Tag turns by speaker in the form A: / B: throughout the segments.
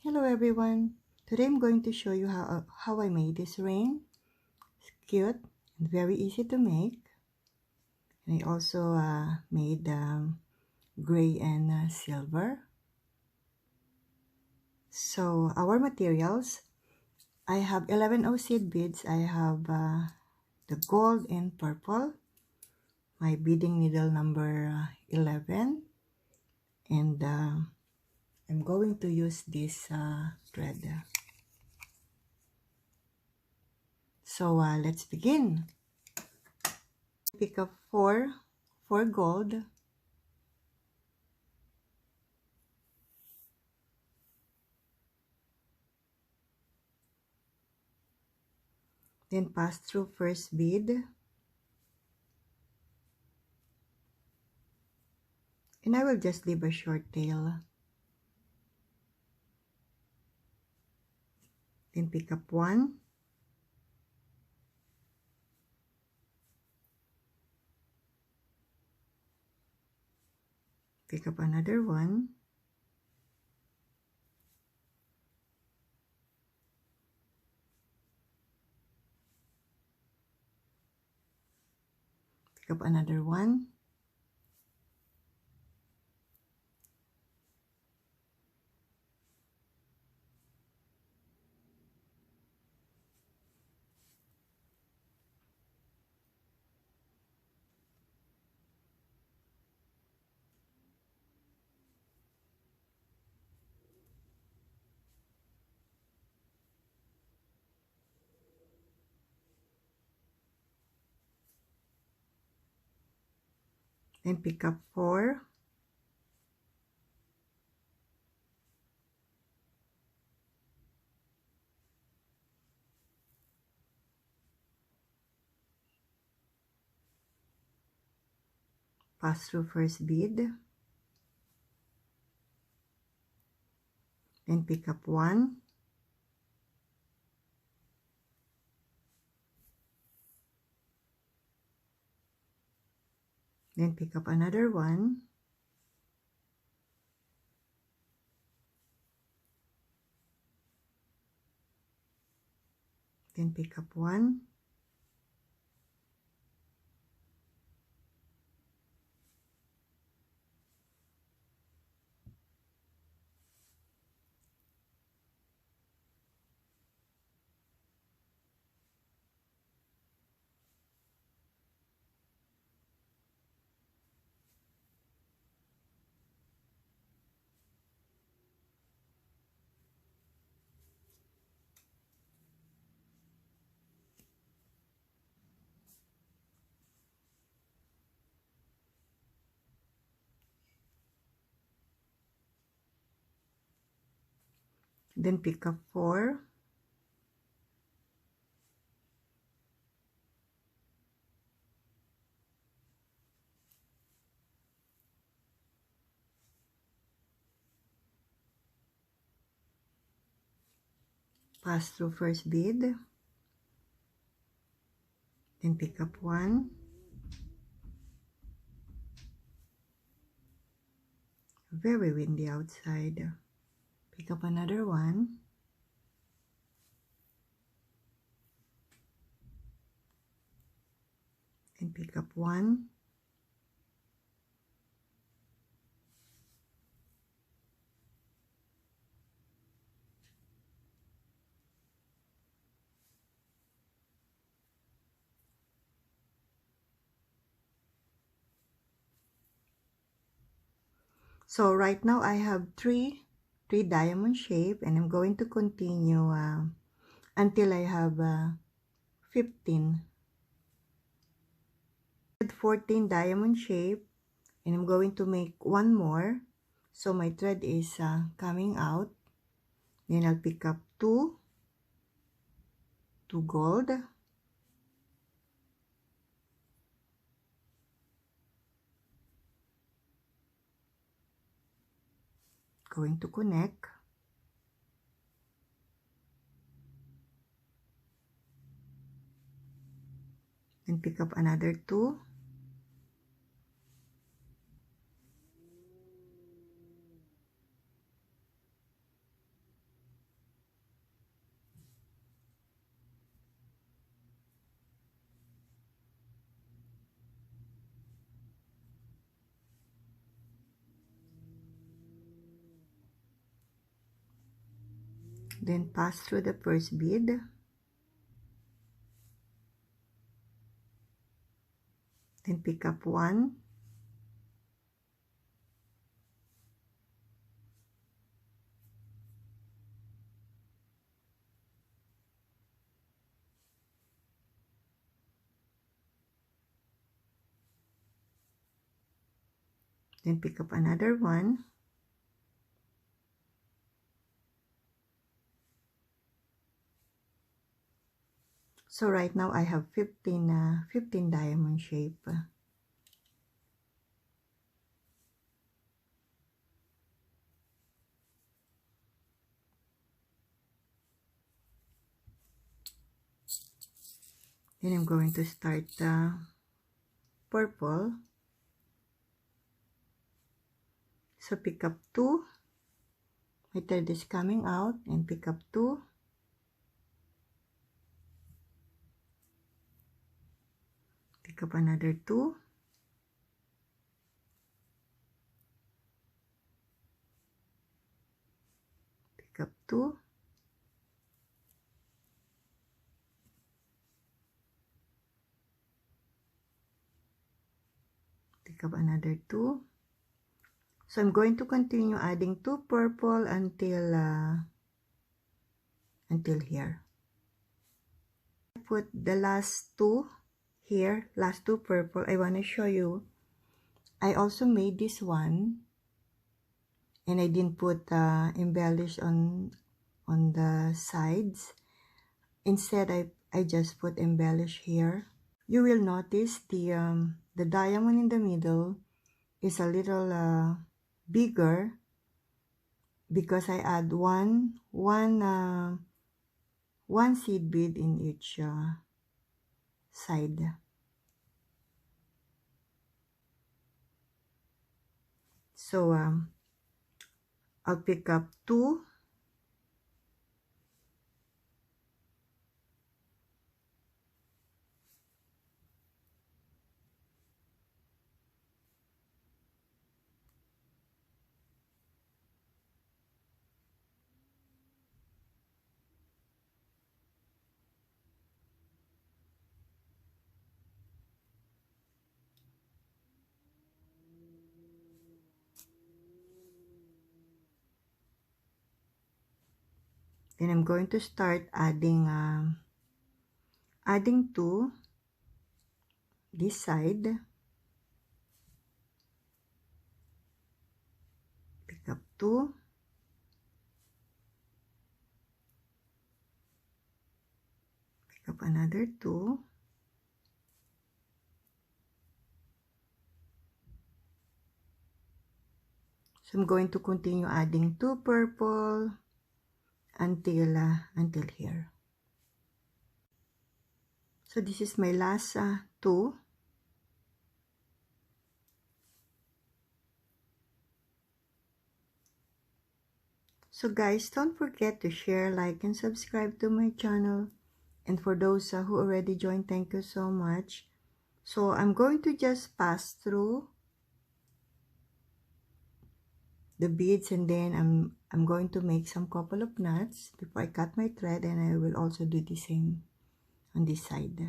A: Hello everyone! Today I'm going to show you how I made this ring. It's cute and very easy to make. And I also made gray and silver. So our materials, I have 11 seed beads. I have the gold and purple. My beading needle number 11. And I'm going to use this thread. So let's begin. Pick up four gold, then pass through first bead, and I will just leave a short tail. Then pick up one, pick up another one, pick up another one, then pick up four, pass through first bead, then pick up one, then pick up another one, then pick up one, then pick up four, pass through first bead, then pick up one, very windy outside, pick up another one, then pick up one, so right now I have three diamond shape, and I'm going to continue until I have 15. 14 diamond shape, and I'm going to make one more, so my thread is coming out. Then I'll pick up two gold, going to connect, then pick up another two, then pass through the first bead, then pick up 1, then pick up another 1, so right now I have 15 diamond shape. Then I'm going to start purple. So pick up 2, my thread is coming out, and pick up 2, pick up another 2, pick up 2, pick up another 2. So I'm going to continue adding 2 purple until here. I put the last 2 here, last 2 purple. I want to show you. I also made this one, and I didn't put embellish on the sides. Instead, I just put embellish here. You will notice the diamond in the middle is a little bigger because I add one seed bead in each side. So I'll pick up 2, then I'm going to start adding 2 this side, pick up 2, pick up another 2, so I'm going to continue adding 2 purple until here. So this is my last 2. So guys, don't forget to share, like, and subscribe to my channel. And for those who already joined, thank you so much. So I'm going to just pass through the beads, and then I'm going to make some couple of knots before I cut my thread, and I will also do the same on this side.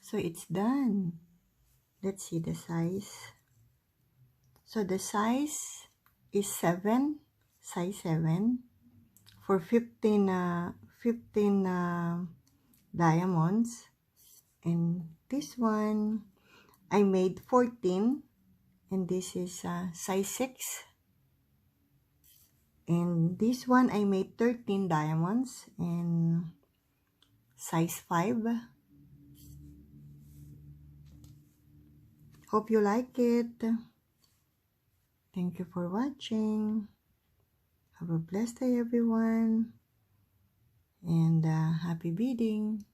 A: So it's done. Let's see the size. So the size is size 7 for 15 diamonds, and this one I made 14, and this is size 6, and this one I made 13 diamonds and size 5. Hope you like it. Thank you for watching. Have a blessed day, everyone, and happy beading.